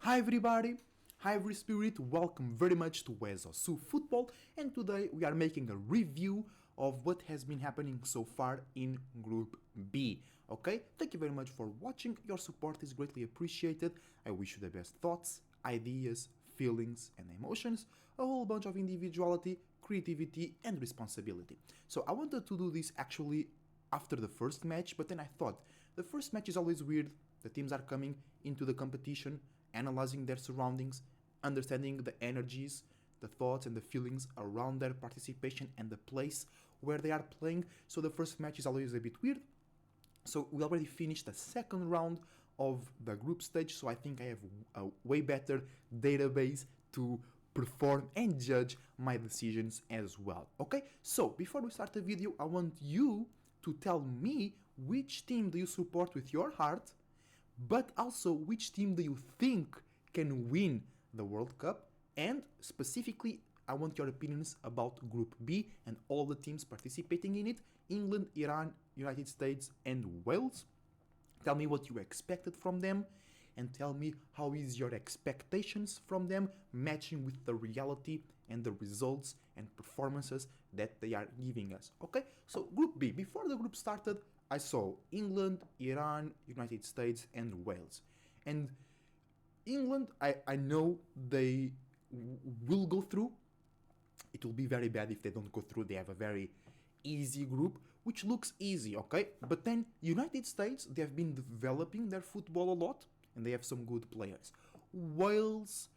Hi everybody, hi every spirit, welcome very much to Wezosu Football, and today we are making a review of what has been happening so far in Group B. Okay, thank you very much for watching, your support is greatly appreciated. I wish you the best thoughts, ideas, feelings and emotions, a whole bunch of individuality, creativity and responsibility. So I wanted to do this actually after the first match, but then I thought the first match is always weird. The teams are coming into the competition, analyzing their surroundings, understanding the energies, the thoughts and the feelings around their participation and the place where they are playing. So the first match is always a bit weird. So we already finished the second round of the group stage, so I think I have a way better database to perform and judge my decisions as well. Okay, so before we start the video, I want you to tell me which team do you support with your heart, but also which team do you think can win the World Cup, and specifically I want your opinions about Group B and all the teams participating in it: England, Iran, United States and Wales. Tell me what you expected from them and tell me how is your expectations from them matching with the reality and the results and performances that they are giving us. Okay, so Group B, before the group started, I saw England, Iran, United States and Wales. And England, I know they will go through. It will be very bad if they don't go through. They have a very easy group, which looks easy, okay? But then United States, they have been developing their football a lot and they have some good players. Wales,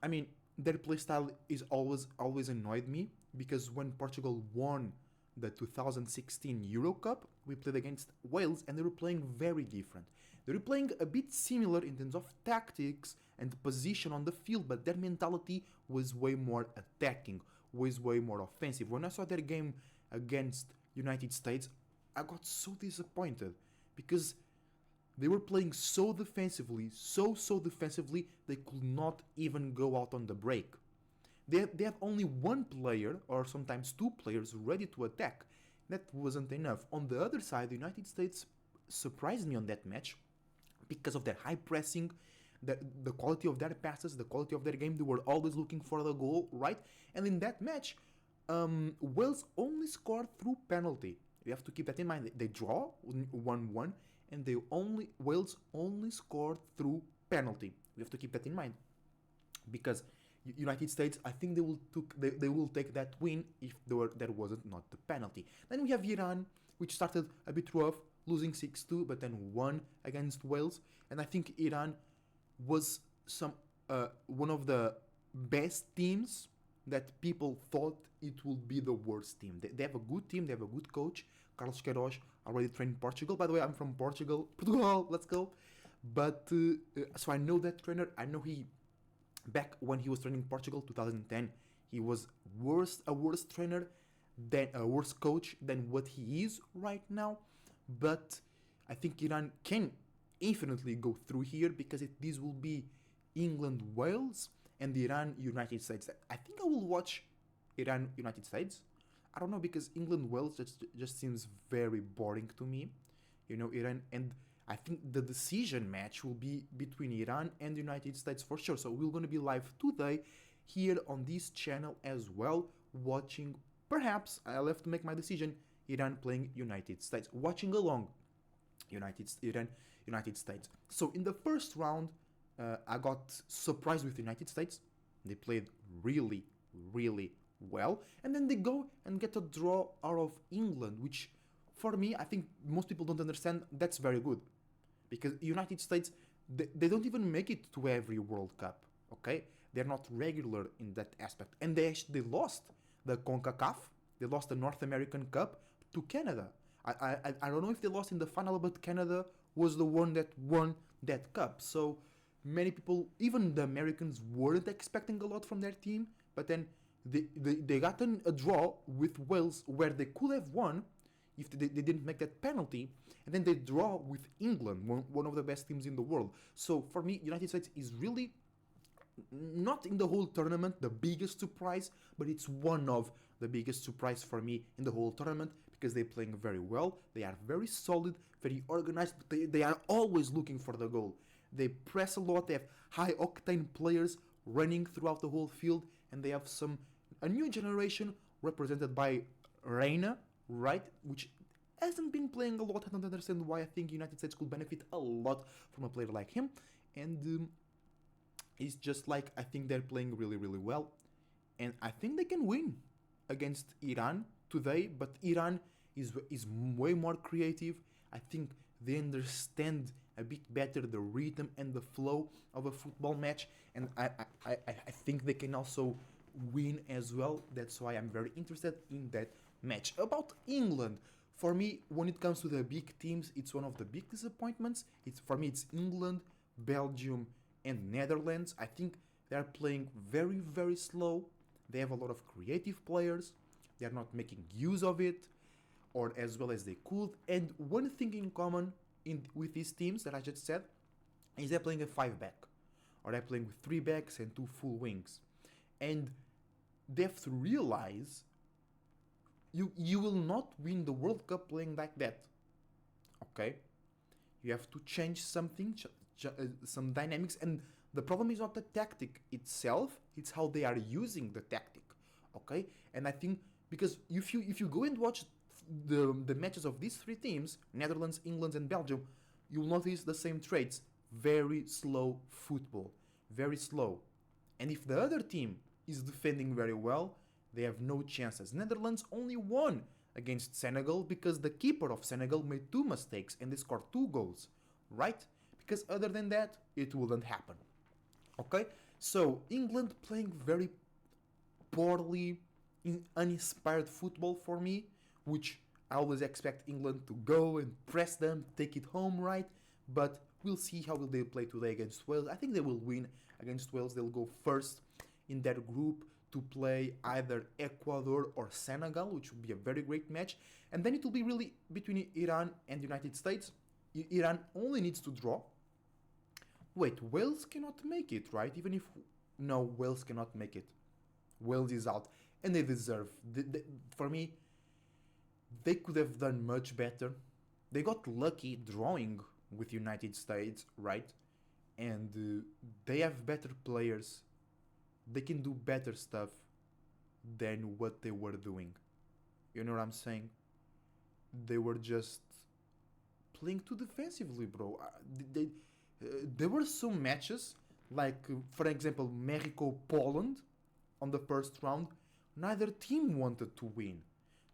I mean, their playstyle is always annoyed me, because when Portugal won the 2016 Euro Cup, we played against Wales and they were playing very different. They were playing a bit similar in terms of tactics and position on the field, but their mentality was way more attacking, was way more offensive. When I saw their game against United States, I got so disappointed because they were playing so defensively, so defensively, they could not even go out on the break. They have only one player or sometimes two players ready to attack. That wasn't enough. On the other side, the United States surprised me on that match because of their high pressing, the quality of their passes, the quality of their game. They were always looking for the goal, right? And in that match, Wales only scored through penalty. You have to keep that in mind. They draw 1-1 and Wales only scored through penalty. We have to keep that in mind, because United States, I think they will take that win if there wasn't not the penalty. Then we have Iran, which started a bit rough, losing 6-2, but then won against Wales. And I think Iran was one of the best teams that people thought it would be the worst team. They have a good team, they have a good coach. Carlos Queiroz already trained Portugal. By the way, I'm from Portugal. Portugal, let's go. But so I know that trainer. I know back when he was training Portugal, 2010, he was a worse trainer, than a worse coach than what he is right now. But I think Iran can infinitely go through here, because this will be England, Wales, and Iran, United States. I think I will watch Iran, United States. I don't know, because England, Wales just seems very boring to me. You know, Iran, and I think the decision match will be between Iran and the United States for sure. So we're going to be live today here on this channel as well, watching, perhaps I'll have to make my decision, Iran playing United States, watching along Iran, United States. So in the first round, I got surprised with the United States. They played really well, and then they go and get a draw out of England, which for me, I think most people don't understand. That's very good, because United States, they don't even make it to every World Cup, okay? They're not regular in that aspect. And they lost the CONCACAF, they lost the North American Cup to Canada. I don't know if they lost in the final, but Canada was the one that won that cup. So many people, even the Americans, weren't expecting a lot from their team, but then they got a draw with Wales where they could have won if they didn't make that penalty, and then they draw with England, one of the best teams in the world. So for me, United States is really not in the whole tournament the biggest surprise, but it's one of the biggest surprise for me in the whole tournament, because they're playing very well, they are very solid, very organized, they are always looking for the goal. They press a lot. They have high octane players running throughout the whole field, and they have a new generation represented by Reina, right? Which hasn't been playing a lot. I don't understand why. I think United States could benefit a lot from a player like him, and it's just like I think they're playing really, really well, and I think they can win against Iran today. But Iran is way more creative. I think they understand a bit better the rhythm and the flow of a football match, and I think they can also win as well. That's why I'm very interested in that match. About England, for me, when it comes to the big teams, it's one of the big disappointments. It's for me, it's England, Belgium, and Netherlands. I think they are playing very, very slow. They have a lot of creative players. They are not making use of it, or as well as they could. And one thing in common with these teams that I just said is they're playing a 5-back, or they're playing with 3 backs and 2 full wings. And they have to realize you will not win the World Cup playing like that. Okay? You have to change something, some dynamics, and the problem is not the tactic itself, it's how they are using the tactic. Okay? And I think because if you go and watch the matches of these 3 teams, Netherlands, England, and Belgium, you will notice the same traits. Very slow football. Very slow. And if the other team is defending very well, they have no chances. Netherlands only won against Senegal because the keeper of Senegal made 2 mistakes and they scored 2 goals, right? Because other than that, it wouldn't happen. Okay? So, England playing very poorly, uninspired football for me, which I always expect England to go and press them, take it home, right? But we'll see how will they play today against Wales. I think they will win against Wales. They'll go first in that group to play either Ecuador or Senegal, which would be a very great match. And then it will be really between Iran and the United States. Iran only needs to draw. Wait, Wales cannot make it, right? Even if... No, Wales cannot make it. Wales is out. And they deserve... For me, they could have done much better. They got lucky drawing with United States, right? And they have better players. They can do better stuff than what they were doing. You know what I'm saying? They were just playing too defensively, bro. There were some matches, like, for example, Mexico-Poland on the first round. Neither team wanted to win.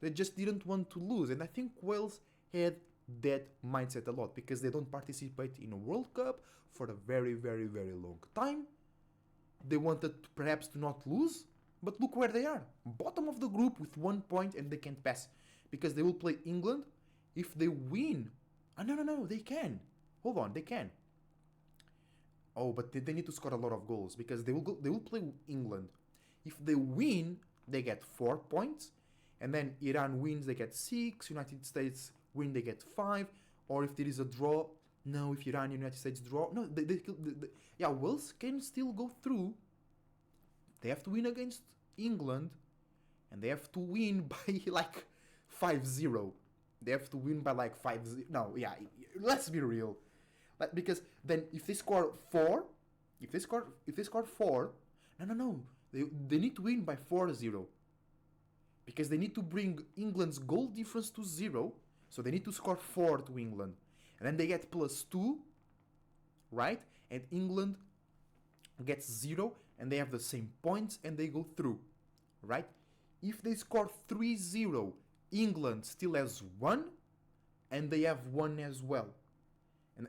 They just didn't want to lose. And I think Wales had that mindset a lot because they don't participate in a World Cup for a very, very, very long time. They wanted perhaps to not lose, but look where they are. Bottom of the group with 1 point and they can't pass. Because they will play England. If they win... No, they can. Hold on, they can. Oh, but they need to score a lot of goals because they will play England. If they win, they get 4 points. And then Iran wins, they get 6. United States win, they get 5. Or if there is a draw... No, if Iran and United States draw... No, yeah, Wales can still go through. They have to win against England. And they have to win by like 5-0. They have to win by like 5-0. No, yeah, let's be real. Because then if they score 4... If they score 4... No. They need to win by 4-0. Because they need to bring England's goal difference to 0. So they need to score 4 to England. And then they get +2, right? And England gets 0, and they have the same points, and they go through, right? If they score 3-0, England still has 1, and they have 1 as well.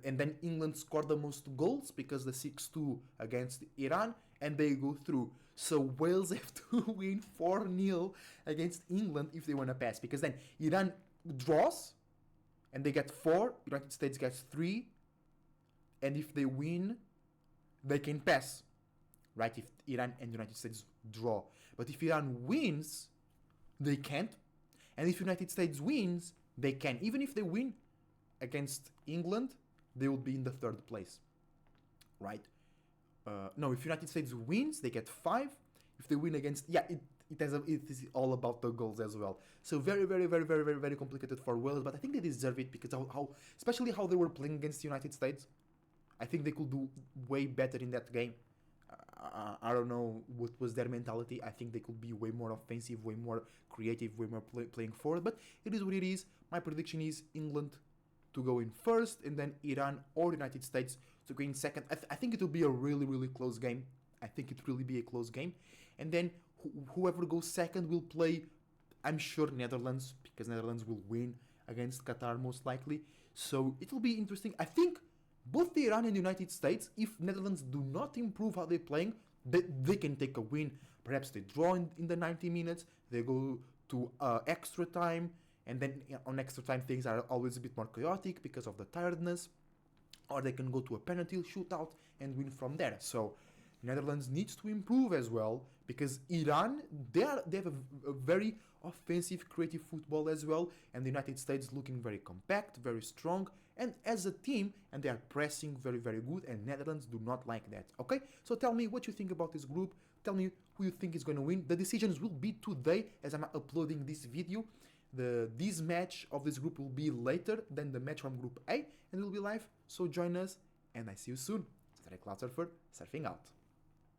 And then England scored the most goals because the 6-2 against Iran, and they go through. So Wales have to win 4-0 against England if they want to pass. Because then Iran draws, and they get 4, United States gets 3, and if they win, they can pass, right? If Iran and United States draw. But if Iran wins, they can't. And if United States wins, they can. Even if they win against England, they will be in the 3rd place, right? No, if United States wins, they get 5. If they win against... Yeah, it is all about the goals as well. So very, very, very, very, very, very complicated for Wales, but I think they deserve it because especially how they were playing against the United States. I think they could do way better in that game. I don't know what was their mentality. I think they could be way more offensive, way more creative, way more playing forward. But it is what it is. My prediction is England to go in first, and then Iran or United States to go in second. I think it will be a really, really close game. I think it will really be a close game. And then whoever goes second will play, I'm sure, Netherlands, because Netherlands will win against Qatar most likely. So it will be interesting. I think both the Iran and the United States, if Netherlands do not improve how they're playing, they can take a win. Perhaps they draw in the 90 minutes, they go to extra time, and then on extra time things are always a bit more chaotic because of the tiredness, or they can go to a penalty shootout and win from there. So Netherlands needs to improve as well, because Iran, they have a very offensive, creative football as well, and the United States looking very compact, very strong, and as a team, and they are pressing very, very good, and Netherlands do not like that. Okay, so tell me what you think about this group. Tell me who you think is going to win. The decisions will be today as I'm uploading this video. This match of this group will be later than the match from Group A, and it will be live. So join us, and I see you soon. Cloud Surfer, surfing out.